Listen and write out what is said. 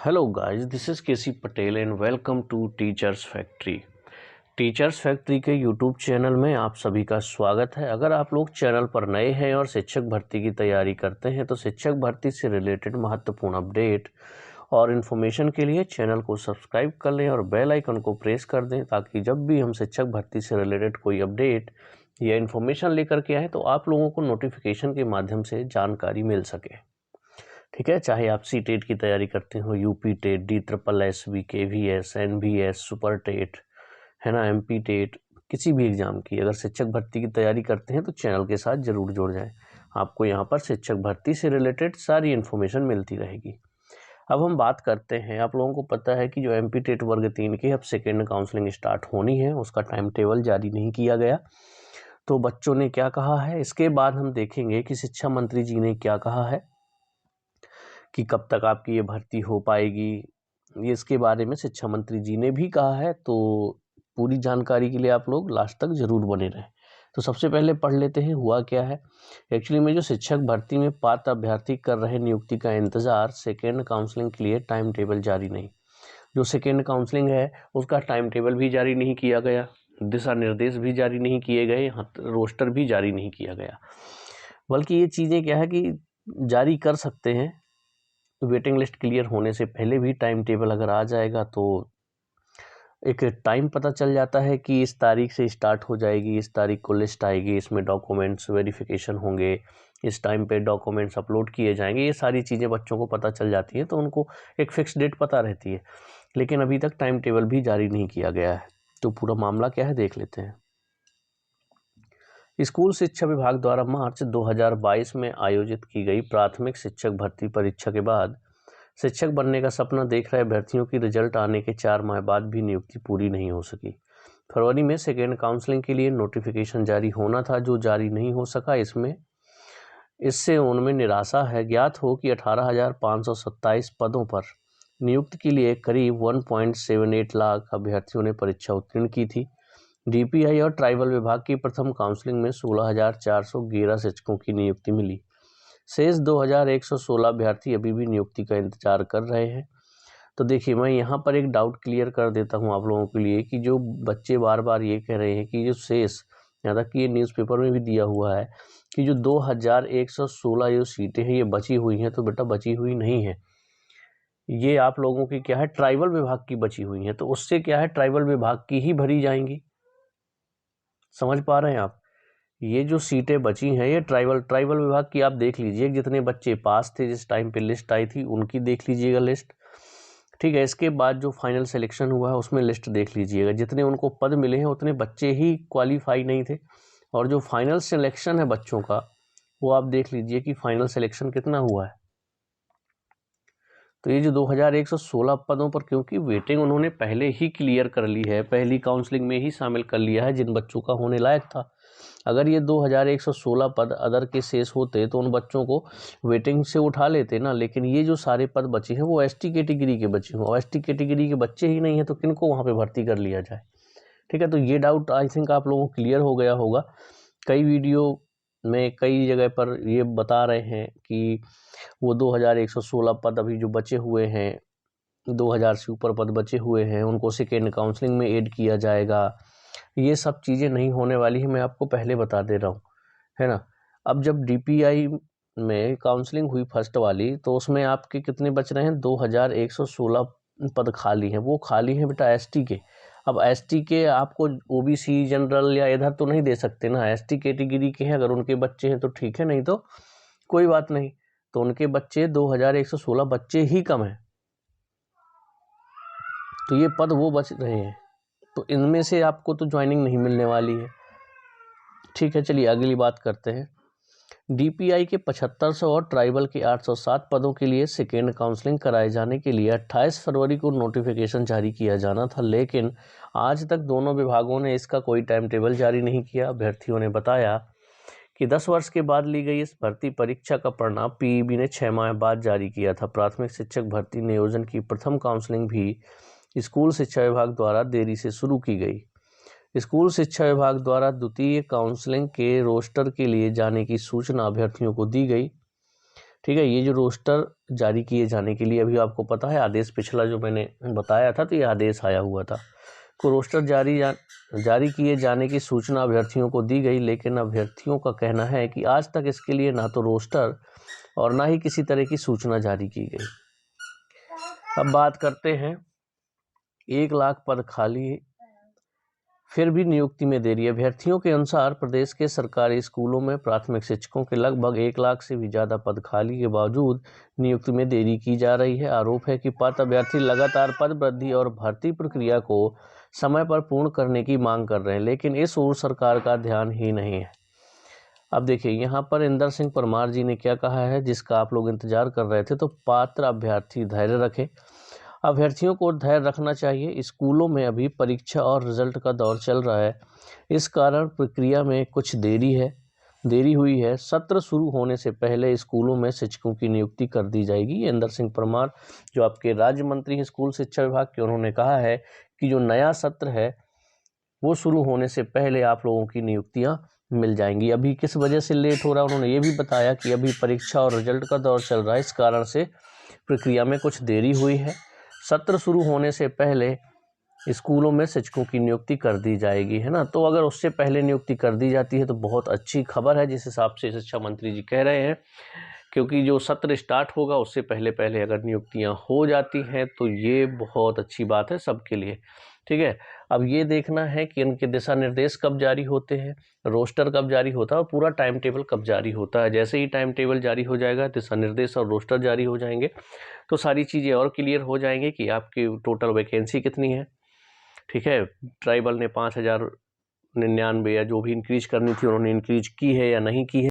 Hello guys, this is KC Patel and welcome to teachers factory. Teachers factory के YouTube channel में आप सभी का स्वागत है। अगर आप लोग चैनल पर नए हैं और शिक्षक भर्ती की तैयारी करते हैं तो शिक्षक भर्ती से रिलेटेड महत्वपूर्ण अपडेट और इन्फॉर्मेशन के लिए चैनल को सब्सक्राइब कर लें और बेल आइकन को प्रेस कर दें ताकि जब भी हम शिक्षक भर्ती से रिलेटेड कोई अपडेट या इन्फॉर्मेशन लेकर के आएँ तो आप लोगों को नोटिफिकेशन के माध्यम से जानकारी मिल सके। ठीक है, चाहे आप सी टेट की तैयारी करते हो, UP TET, DSSS, KVS, NVS, super TET, है ना, MP टेट, किसी भी एग्ज़ाम की अगर शिक्षक भर्ती की तैयारी करते हैं तो चैनल के साथ ज़रूर जुड़ जाएं। आपको यहाँ पर शिक्षक भर्ती से रिलेटेड सारी इन्फॉर्मेशन मिलती रहेगी। अब हम बात करते हैं, आप लोगों को पता है कि जो MP टेट वर्ग 3 की अब सेकेंड काउंसलिंग स्टार्ट होनी है, उसका टाइम टेबल जारी नहीं किया गया। तो बच्चों ने क्या कहा है, इसके बाद हम देखेंगे कि शिक्षा मंत्री जी ने क्या कहा है कि कब तक आपकी ये भर्ती हो पाएगी। ये इसके बारे में शिक्षा मंत्री जी ने भी कहा है, तो पूरी जानकारी के लिए आप लोग लास्ट तक ज़रूर बने रहें। तो सबसे पहले पढ़ लेते हैं हुआ क्या है। एक्चुअली में जो शिक्षक भर्ती में पात्र अभ्यर्थी कर रहे नियुक्ति का इंतज़ार, सेकेंड काउंसलिंग के लिए टाइम टेबल जारी नहीं। जो सेकेंड काउंसलिंग है उसका टाइम टेबल भी जारी नहीं किया गया, दिशा निर्देश भी जारी नहीं किए गए, रोस्टर भी जारी नहीं किया गया। बल्कि ये चीज़ें क्या है कि जारी कर सकते हैं, वेटिंग लिस्ट क्लियर होने से पहले भी टाइम टेबल अगर आ जाएगा तो एक टाइम पता चल जाता है कि इस तारीख से स्टार्ट हो जाएगी, इस तारीख को लिस्ट आएगी, इसमें डॉक्यूमेंट्स वेरिफिकेशन होंगे, इस टाइम पे डॉक्यूमेंट्स अपलोड किए जाएंगे। ये सारी चीज़ें बच्चों को पता चल जाती हैं तो उनको एक फिक्स डेट पता रहती है, लेकिन अभी तक टाइम टेबल भी जारी नहीं किया गया है। तो पूरा मामला क्या है देख लेते हैं। स्कूल शिक्षा विभाग द्वारा मार्च 2022 में आयोजित की गई प्राथमिक शिक्षक भर्ती परीक्षा के बाद शिक्षक बनने का सपना देख रहे अभ्यर्थियों की रिजल्ट आने के 4 माह बाद भी नियुक्ति पूरी नहीं हो सकी। फरवरी में सेकेंड काउंसलिंग के लिए नोटिफिकेशन जारी होना था, जो जारी नहीं हो सका। इससे उनमें निराशा है। ज्ञात हो कि 18,527 पदों पर नियुक्ति के लिए करीब 1.78 लाख अभ्यर्थियों ने परीक्षा उत्तीर्ण की थी। DPI और ट्राइबल विभाग की प्रथम काउंसलिंग में 16,411 शिक्षकों की नियुक्ति मिली। शेष 2,116 अभ्यर्थी अभी भी नियुक्ति का इंतजार कर रहे हैं। तो देखिए, मैं यहाँ पर एक डाउट क्लियर कर देता हूँ आप लोगों के लिए कि जो बच्चे बार बार ये कह रहे हैं कि जो शेष, यहाँ तक कि ये न्यूज़पेपर में भी दिया हुआ है कि जो 2,116 जो सीटें हैं ये बची हुई हैं, तो बेटा बची हुई नहीं है। ये आप लोगों की क्या है, ट्राइबल विभाग की बची हुई हैं, तो उससे क्या है, ट्राइबल विभाग की ही भरी जाएंगी। समझ पा रहे हैं आप? ये जो सीटें बची हैं ये ट्राइबल विभाग की आप देख लीजिए, जितने बच्चे पास थे जिस टाइम पे लिस्ट आई थी उनकी देख लीजिएगा लिस्ट। ठीक है, इसके बाद जो फाइनल सिलेक्शन हुआ है उसमें लिस्ट देख लीजिएगा, जितने उनको पद मिले हैं उतने बच्चे ही क्वालिफाई नहीं थे। और जो फाइनल सिलेक्शन है बच्चों का, वो आप देख लीजिए कि फाइनल सिलेक्शन कितना हुआ है। तो ये जो 2,116 पदों पर, क्योंकि वेटिंग उन्होंने पहले ही क्लियर कर ली है, पहली काउंसलिंग में ही शामिल कर लिया है जिन बच्चों का होने लायक था। अगर ये 2,116 पद अदर के शेष होते तो उन बच्चों को वेटिंग से उठा लेते ना, लेकिन ये जो सारे पद बचे हैं वो ST कैटेगरी के बचे हैं, और ST कैटेगरी के बच्चे ही नहीं है तो किनको वहाँ पे भर्ती कर लिया जाए। ठीक है, तो ये डाउट आई थिंक आप लोगों को क्लियर हो गया होगा। कई वीडियो में कई जगह पर ये बता रहे हैं कि वो 2,116 पद अभी जो बचे हुए हैं, 2,000 से ऊपर पद बचे हुए हैं, उनको सेकेंड काउंसलिंग में ऐड किया जाएगा। ये सब चीज़ें नहीं होने वाली है, मैं आपको पहले बता दे रहा हूँ, है ना। अब जब DPI में काउंसलिंग हुई फर्स्ट वाली, तो उसमें आपके कितने बच रहे हैं, 2,116 पद खाली हैं। वो खाली हैं बेटा ST के। अब ST के आपको OBC जनरल या इधर तो नहीं दे सकते ना, ST कैटेगरी के हैं, अगर उनके बच्चे हैं तो ठीक है, नहीं तो कोई बात नहीं। तो उनके बच्चे 2,116 बच्चे ही कम हैं, तो ये पद वो बच रहे हैं, तो इनमें से आपको तो ज्वाइनिंग नहीं मिलने वाली है। ठीक है, चलिए अगली बात करते हैं। DPI के 7,500 और ट्राइबल के 807 पदों के लिए सेकेंड काउंसलिंग कराए जाने के लिए 28 फरवरी को नोटिफिकेशन जारी किया जाना था, लेकिन आज तक दोनों विभागों ने इसका कोई टाइम टेबल जारी नहीं किया। अभ्यर्थियों ने बताया कि 10 वर्ष के बाद ली गई इस भर्ती परीक्षा का परिणाम PEB ने 6 माह बाद जारी किया था। प्राथमिक शिक्षक भर्ती नियोजन की प्रथम काउंसलिंग भी स्कूल शिक्षा विभाग द्वारा देरी से शुरू की गई। स्कूल शिक्षा विभाग द्वारा द्वितीय काउंसलिंग के रोस्टर के लिए जाने की सूचना अभ्यर्थियों को दी गई। ठीक है, ये जो रोस्टर जारी किए जाने के लिए अभी आपको पता है आदेश पिछला जो मैंने बताया था तो ये आदेश आया हुआ था को रोस्टर जारी किए जाने की सूचना अभ्यर्थियों को दी गई, लेकिन अभ्यर्थियों का कहना है कि आज तक इसके लिए ना तो रोस्टर और ना ही किसी तरह की सूचना जारी की गई। अब बात करते हैं 1 लाख पद खाली फिर भी नियुक्ति में देरी। अभ्यर्थियों के अनुसार प्रदेश के सरकारी स्कूलों में प्राथमिक शिक्षकों के लगभग 1 लाख से भी ज़्यादा पद खाली के बावजूद नियुक्ति में देरी की जा रही है। आरोप है कि पात्र अभ्यर्थी लगातार पद वृद्धि और भर्ती प्रक्रिया को समय पर पूर्ण करने की मांग कर रहे हैं, लेकिन इस ओर सरकार का ध्यान ही नहीं है। अब देखिए यहाँ पर इंदर सिंह परमार जी ने क्या कहा है, जिसका आप लोग इंतजार कर रहे थे। तो पात्र अभ्यर्थी धैर्य रखें। अभ्यर्थियों को धैर्य रखना चाहिए। स्कूलों में अभी परीक्षा और रिजल्ट का दौर चल रहा है, इस कारण प्रक्रिया में कुछ देरी हुई है। सत्र शुरू होने से पहले स्कूलों में शिक्षकों की नियुक्ति कर दी जाएगी। इंदर सिंह परमार जो आपके राज्य मंत्री हैं स्कूल शिक्षा विभाग के, उन्होंने कहा है कि जो नया सत्र है वो शुरू होने से पहले आप लोगों की नियुक्तियां मिल जाएंगी। अभी किस वजह से लेट हो रहा है उन्होंने ये भी बताया कि अभी परीक्षा और रिजल्ट का दौर चल रहा है, इस कारण से प्रक्रिया में कुछ देरी हुई है। सत्र शुरू होने से पहले स्कूलों में शिक्षकों की नियुक्ति कर दी जाएगी, है ना। तो अगर उससे पहले नियुक्ति कर दी जाती है तो बहुत अच्छी खबर है, जिस हिसाब से शिक्षा मंत्री जी कह रहे हैं, क्योंकि जो सत्र स्टार्ट होगा उससे पहले अगर नियुक्तियां हो जाती हैं तो ये बहुत अच्छी बात है सबके लिए, ठीक है। अब ये देखना है कि इनके दिशा निर्देश कब जारी होते हैं, रोस्टर कब जारी होता है और पूरा टाइम टेबल कब जारी होता है। जैसे ही टाइम टेबल जारी हो जाएगा, दिशा निर्देश और रोस्टर जारी हो जाएंगे तो सारी चीज़ें और क्लियर हो जाएंगे कि आपकी टोटल वैकेंसी कितनी है, ठीक है। ट्राइबल ने 5099 या जो भी इंक्रीज करनी थी उन्होंने इंक्रीज की है या नहीं की है।